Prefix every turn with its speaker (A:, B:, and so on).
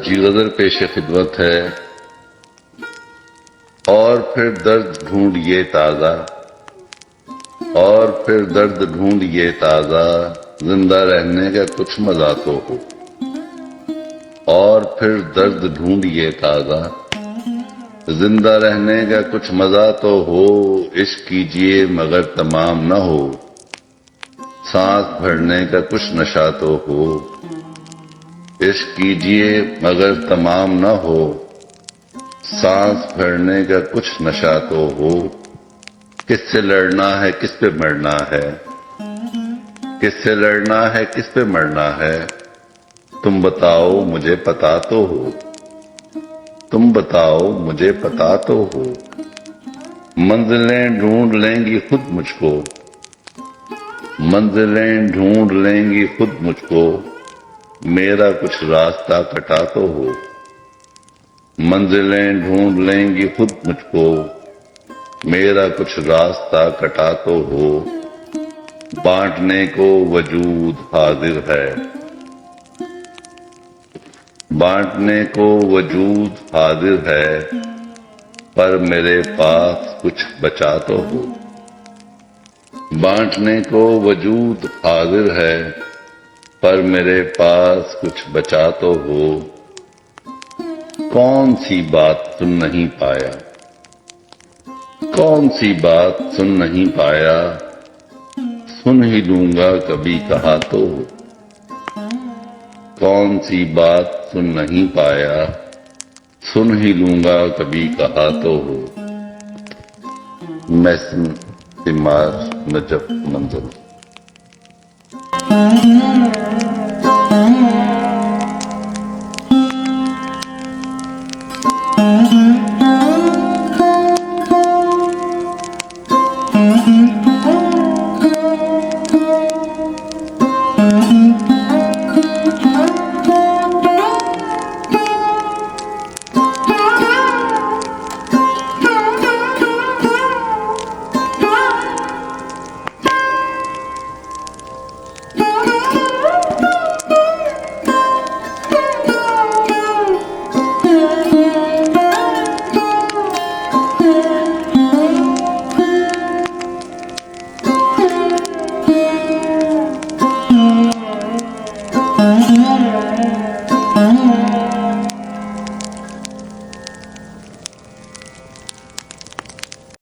A: جی غزل پیش خدمت ہے۔ اور پھر درد ڈھونڈیے تازہ، اور پھر درد ڈھونڈیے تازہ، زندہ رہنے کا کچھ مزہ تو ہو۔ اور پھر درد ڈھونڈیے تازہ، زندہ رہنے کا کچھ مزہ تو ہو۔ عشق کیجئے مگر تمام نہ ہو، سانس بھرنے کا کچھ نشہ تو ہو۔ عشق کیجئے مگر تمام نہ ہو، سانس بھرنے کا کچھ نشہ تو ہو۔ کس سے لڑنا ہے کس پہ مرنا ہے، کس سے لڑنا ہے کس پہ مرنا ہے، تم بتاؤ مجھے پتا تو ہو، تم بتاؤ مجھے پتا تو ہو۔ منزلیں ڈھونڈ لیں گی خود مجھ کو، منزلیں ڈھونڈ لیں گی خود مجھ کو، میرا کچھ راستہ کٹا تو ہو۔ منزلیں ڈھونڈ لیں گی خود مجھ کو، میرا کچھ راستہ کٹا تو ہو۔ بانٹنے کو وجود حاضر ہے، بانٹنے کو وجود حاضر ہے، پر میرے پاس کچھ بچا تو ہو۔ بانٹنے کو وجود حاضر ہے، پر میرے پاس کچھ بچا تو ہو۔ کون سی بات سن نہیں پایا، کون سی بات سن نہیں پایا، سن ہی لوں گا کبھی کہا تو ہو۔ کون سی بات سن نہیں پایا، سن ہی لوں گا کبھی کہا تو ہو۔ مسم تمار نجف منزل۔